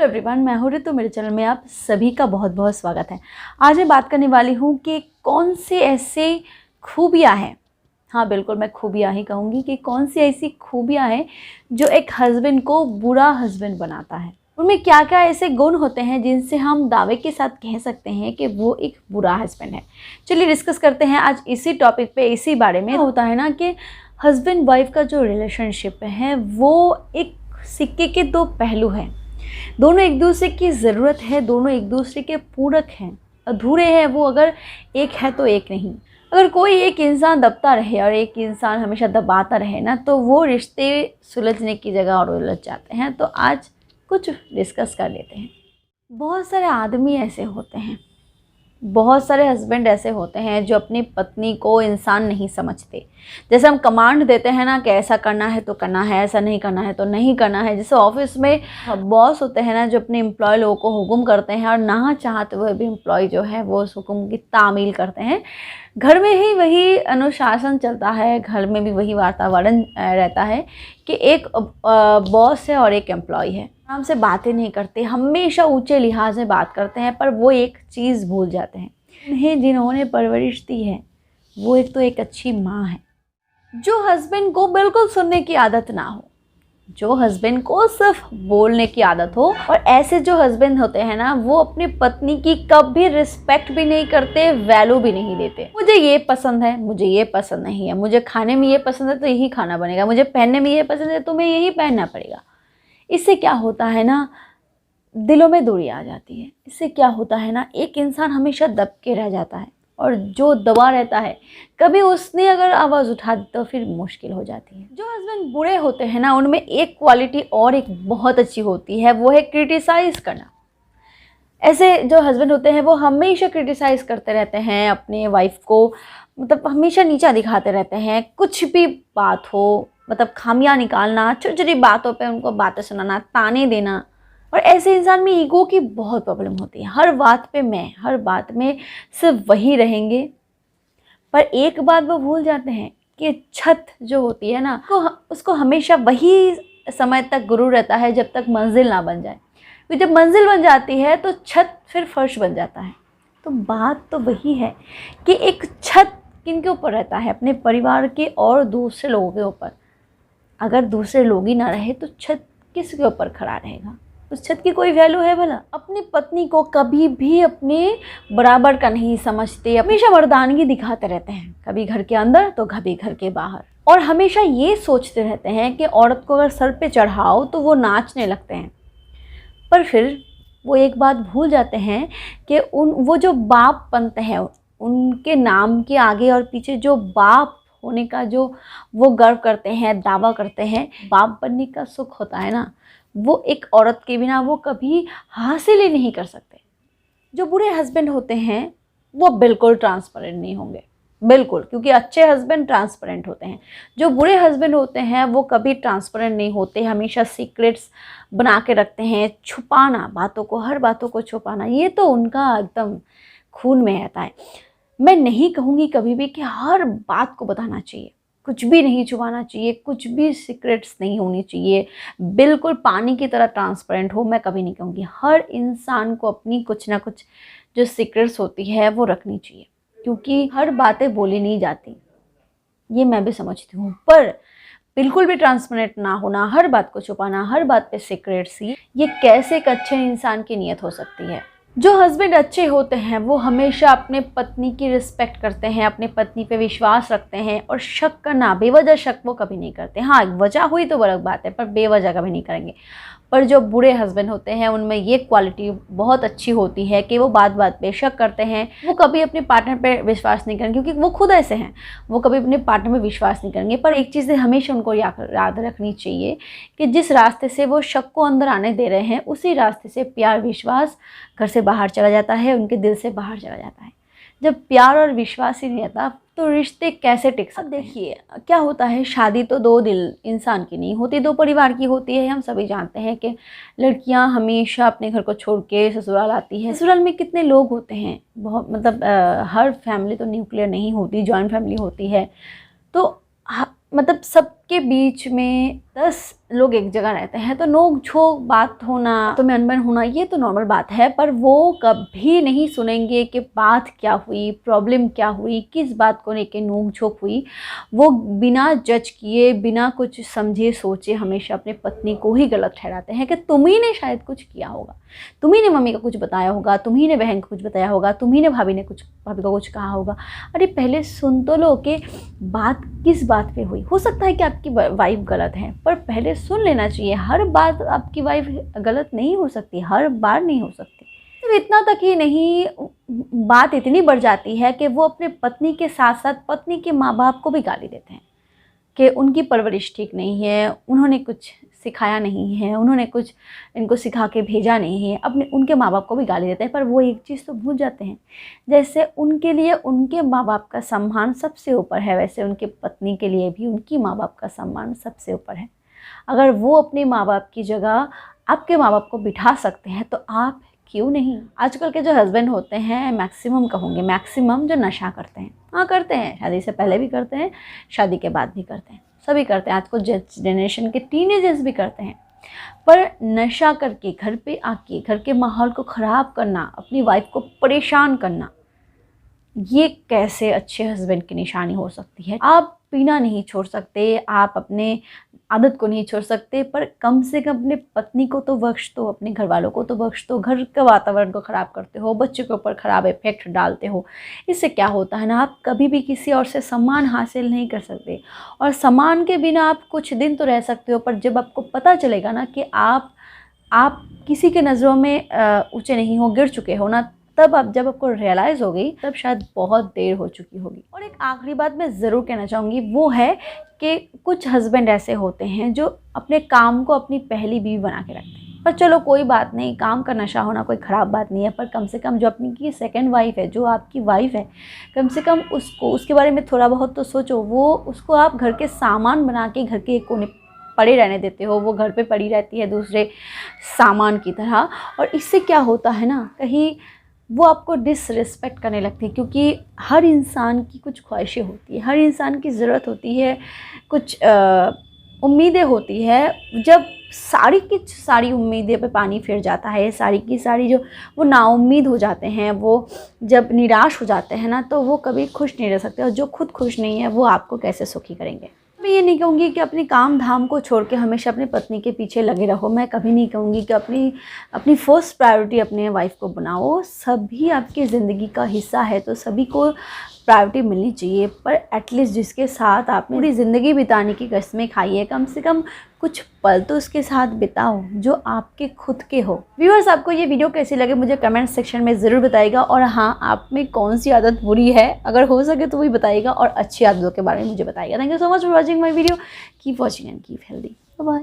Everyone, मैं हूँ रितु। मेरे चैनल में आप सभी का बहुत बहुत स्वागत है। आज मैं बात करने वाली हूँ कि कौन सी ऐसी खूबियाँ हैं, हाँ बिल्कुल मैं खूबियाँ ही कहूँगी, कि कौन सी ऐसी खूबियाँ हैं जो एक हस्बैंड को बुरा हस्बैंड बनाता है। उनमें क्या क्या ऐसे गुण होते हैं जिनसे हम दावे के साथ कह सकते हैं कि वो एक बुरा हस्बैंड है। चलिए डिस्कस करते हैं आज इसी टॉपिक पे, इसी बारे में। होता है ना कि हस्बैंड वाइफ का जो रिलेशनशिप है वो एक सिक्के के दो पहलू हैं। दोनों एक दूसरे की ज़रूरत है, दोनों एक दूसरे के पूरक हैं, अधूरे हैं वो। अगर एक है तो एक नहीं। अगर कोई एक इंसान दबता रहे और एक इंसान हमेशा दबाता रहे ना, तो वो रिश्ते सुलझने की जगह और उलझ जाते हैं। तो आज कुछ डिस्कस कर लेते हैं। बहुत सारे आदमी ऐसे होते हैं, बहुत सारे हस्बैंड ऐसे होते हैं जो अपनी पत्नी को इंसान नहीं समझते। जैसे हम कमांड देते हैं ना कि ऐसा करना है तो करना है, ऐसा नहीं करना है तो नहीं करना है। जैसे ऑफिस में बॉस होते हैं ना, जो अपने एम्प्लॉय लोगों को हुक्म करते हैं और ना चाहते हुए भी एम्प्लॉय जो है वो उस हुक्म की तामील करते हैं। घर में ही वही अनुशासन चलता है, घर में भी वही वातावरण रहता है कि एक बॉस है और एक एम्प्लॉय है। आराम से बातें नहीं करते, हमेशा ऊंचे लिहाज में बात करते हैं, पर वो एक चीज़ भूल जाते हैं, उन्हें जिन्होंने परवरिश दी है वो एक तो एक अच्छी माँ है। जो हस्बैंड को बिल्कुल सुनने की आदत ना हो, जो हस्बैंड को सिर्फ बोलने की आदत हो, और ऐसे जो हस्बैंड होते हैं ना, वो अपनी पत्नी की कभी रिस्पेक्ट भी नहीं करते, वैल्यू भी नहीं देते। मुझे ये पसंद है, मुझे ये पसंद नहीं है, मुझे खाने में ये पसंद है तो यही खाना बनेगा, मुझे पहनने में ये पसंद है तो तुम्हें यही पहनना पड़ेगा। इससे क्या होता है ना, दिलों में दूरी आ जाती है। इससे क्या होता है ना, एक इंसान हमेशा दब के रह जाता है, और जो दबा रहता है कभी उसने अगर आवाज़ उठा दी तो फिर मुश्किल हो जाती है। जो हस्बैंड बुरे होते हैं ना, उनमें एक क्वालिटी और एक बहुत अच्छी होती है, वो है क्रिटिसाइज़ करना। ऐसे जो हस्बैंड होते हैं वो हमेशा क्रिटिसाइज़ करते रहते हैं अपने वाइफ को, मतलब हमेशा नीचा दिखाते रहते हैं। कुछ भी बात हो, मतलब खामियां निकालना, छोटी छोटी बातों पे उनको बातें सुनाना, ताने देना। और ऐसे इंसान में ईगो की बहुत प्रॉब्लम होती है। हर बात पे मैं, हर बात में सिर्फ वही रहेंगे। पर एक बात वो भूल जाते हैं कि छत जो होती है ना, उसको हमेशा वही समय तक गुरूर रहता है जब तक मंजिल ना बन जाए। क्योंकि जब मंजिल बन जाती है तो छत फिर फर्श बन जाता है। तो बात तो वही है कि एक छत किनके ऊपर रहता है, अपने परिवार के और दूसरे लोगों के ऊपर। अगर दूसरे लोग ही ना रहे तो छत किसके ऊपर खड़ा रहेगा? उस छत की कोई वैल्यू है भला? अपनी पत्नी को कभी भी अपने बराबर का नहीं समझते, हमेशा मर्दानगी दिखाते रहते हैं, कभी घर के अंदर तो कभी घर के बाहर। और हमेशा ये सोचते रहते हैं कि औरत को अगर सर पे चढ़ाओ तो वो नाचने लगते हैं। पर फिर वो एक बात भूल जाते हैं कि वो जो बाप बनते हैं, उनके नाम के आगे और पीछे जो बाप होने का जो वो गर्व करते हैं, दावा करते हैं, बाप बनने का सुख होता है ना, वो एक औरत के बिना वो कभी हासिल ही नहीं कर सकते। जो बुरे हस्बैंड होते हैं वो बिल्कुल ट्रांसपेरेंट नहीं होंगे, बिल्कुल, क्योंकि अच्छे हस्बैंड ट्रांसपेरेंट होते हैं। जो बुरे हस्बैंड होते हैं वो कभी ट्रांसपेरेंट नहीं होते, हमेशा सीक्रेट्स बना के रखते हैं। छुपाना, बातों को, हर बातों को छुपाना, ये तो उनका एकदम खून में रहता है। मैं नहीं कहूँगी कभी भी कि हर बात को बताना चाहिए, कुछ भी नहीं छुपाना चाहिए, कुछ भी सीक्रेट्स नहीं होनी चाहिए, बिल्कुल पानी की तरह ट्रांसपेरेंट हो, मैं कभी नहीं कहूँगी। हर इंसान को अपनी कुछ ना कुछ जो सीक्रेट्स होती है वो रखनी चाहिए, क्योंकि हर बातें बोली नहीं जाती, ये मैं भी समझती हूँ। पर बिल्कुल भी ट्रांसपेरेंट ना होना, हर बात को छुपाना, हर बात पे सीक्रेट्स, ये कैसे एक अच्छे इंसान की नीयत हो सकती है? जो हस्बैंड अच्छे होते हैं वो हमेशा अपने पत्नी की रिस्पेक्ट करते हैं, अपने पत्नी पे विश्वास रखते हैं, और शक करना, बेवजह शक वो कभी नहीं करते। हाँ, वजह हुई तो अलग बात है, पर बेवजह कभी नहीं करेंगे। पर जो बुरे हस्बैंड होते हैं उनमें ये क्वालिटी बहुत अच्छी होती है कि वो बात बात पे शक करते हैं, वो कभी अपने पार्टनर पे विश्वास नहीं करेंगे, क्योंकि वो खुद ऐसे हैं, वो कभी अपने पार्टनर में विश्वास नहीं करेंगे। पर एक चीज़ हमेशा उनको याद रखनी चाहिए कि जिस रास्ते से वो शक को अंदर आने दे रहे हैं, उसी रास्ते से प्यार, विश्वास घर से बाहर चला जाता है, उनके दिल से बाहर चला जाता है। जब प्यार और विश्वास ही नहीं रहता तो रिश्ते कैसे टिक सकते हैं? देखिए क्या होता है, शादी तो दो दिल इंसान की नहीं होती, दो परिवार की होती है। हम सभी जानते हैं कि लड़कियां हमेशा अपने घर को छोड़ के ससुराल आती है। ससुराल में कितने लोग होते हैं, बहुत, मतलब हर फैमिली तो न्यूक्लियर नहीं होती, जॉइंट फैमिली होती है। तो मतलब सब सबके बीच में 10 लोग एक जगह रहते हैं तो नोक झोंक बात होना, तो में अनबन होना, ये तो नॉर्मल बात है। पर वो कभी नहीं सुनेंगे कि बात क्या हुई, प्रॉब्लम क्या हुई, किस बात को लेके नोक झोंक हुई। वो बिना जज किए, बिना कुछ समझे सोचे हमेशा अपने पत्नी को ही गलत ठहराते हैं कि तुम्ही ने शायद कुछ किया होगा, तुम्ही ने मम्मी को कुछ बताया होगा, तुम्ही ने बहन को कुछ बताया होगा, तुम्ही ने भाभी को कुछ कहा होगा। अरे पहले सुन तो लो कि बात किस बात पे हुई। हो सकता है कि आपकी वाइफ गलत है, पर पहले सुन लेना चाहिए। हर बात आपकी वाइफ गलत नहीं हो सकती, हर बार नहीं हो सकती। सिर्फ इतना तक ही नहीं, बात इतनी बढ़ जाती है कि वो अपने पत्नी के साथ साथ पत्नी के माँ बाप को भी गाली देते हैं कि उनकी परवरिश ठीक नहीं है, उन्होंने कुछ सिखाया नहीं है, उन्होंने कुछ इनको सिखा के भेजा नहीं है। अपने उनके माँ बाप को भी गाली देते हैं। पर वो एक चीज़ तो भूल जाते हैं, जैसे उनके लिए उनके माँ बाप का सम्मान सबसे ऊपर है, वैसे उनके पत्नी के लिए भी उनकी माँ बाप का सम्मान सबसे ऊपर है। अगर वो अपने माँ बाप की जगह आपके माँ बाप को बिठा सकते हैं तो आप क्यों नहीं। आजकल के जो हस्बैंड होते हैं, मैक्सिमम कहूँगी मैक्सिमम, जो नशा करते हैं, हाँ करते हैं, शादी से पहले भी करते हैं, शादी के बाद भी करते हैं, सभी करते हैं। आज को जनरेशन के टीनेजर्स भी करते हैं। पर नशा करके घर पे आके घर के माहौल को ख़राब करना, अपनी वाइफ को परेशान करना, ये कैसे अच्छे हस्बैंड की निशानी हो सकती है। आप पीना नहीं छोड़ सकते, आप अपने आदत को नहीं छोड़ सकते, पर कम से कम अपने पत्नी को तो बख्श दो, अपने घर वालों को तो बख्श दो। घर के वातावरण को ख़राब करते हो, बच्चों के ऊपर ख़राब इफेक्ट डालते हो। इससे क्या होता है ना, आप कभी भी किसी और से सम्मान हासिल नहीं कर सकते। और सम्मान के बिना आप कुछ दिन तो रह सकते हो, पर जब आपको पता चलेगा ना कि आप किसी के नज़रों में ऊँचे नहीं हो, गिर चुके हो ना, तब जब आपको रियलाइज़ हो गई, तब शायद बहुत देर हो चुकी होगी। और एक आखिरी बात मैं ज़रूर कहना चाहूँगी, वो है कि कुछ हस्बैंड ऐसे होते हैं जो अपने काम को अपनी पहली बीवी बना के रखते हैं। पर चलो कोई बात नहीं, काम का नशा होना कोई ख़राब बात नहीं है, पर कम से कम जो अपनी की सेकंड वाइफ है, जो आपकी वाइफ है, कम से कम उसके बारे में थोड़ा बहुत तो सोचो। वो उसको आप घर के सामान बना के घर के एक कोने पड़े रहने देते हो, वो घर पे पड़ी रहती है दूसरे सामान की तरह। और इससे क्या होता है ना, कहीं वो आपको डिसरिस्पेक्ट करने लगती है, क्योंकि हर इंसान की कुछ ख्वाहिशें होती है, हर इंसान की ज़रूरत होती है, कुछ उम्मीदें होती है। जब सारी की सारी उम्मीदें पे पानी फिर जाता है, सारी की सारी जो वो नाउम्मीद हो जाते हैं, वो जब निराश हो जाते हैं ना, तो वो कभी खुश नहीं रह सकते। और जो खुद खुश नहीं है वो आपको कैसे सुखी करेंगे। मैं ये नहीं कहूँगी कि अपनी काम धाम को छोड़ के हमेशा अपनी पत्नी के पीछे लगे रहो। मैं कभी नहीं कहूँगी कि अपनी फर्स्ट प्रायोरिटी अपने वाइफ को बनाओ। सभी आपकी ज़िंदगी का हिस्सा है, तो सभी को प्रायोरिटी मिलनी चाहिए। पर एटलीस्ट जिसके साथ आपने पूरी ज़िंदगी बिताने की कस्में खाई है, कम से कम कुछ पल तो उसके साथ बिताओ जो आपके खुद के हो। व्यूअर्स, आपको ये वीडियो कैसी लगे मुझे कमेंट सेक्शन में ज़रूर बताइएगा। और हाँ, आप में कौन सी आदत बुरी है, अगर हो सके तो वही बताइएगा, और अच्छी आदतों के बारे में मुझे बताइएगा। Thank you so much for watching my video. Keep watching and keep healthy. Bye bye.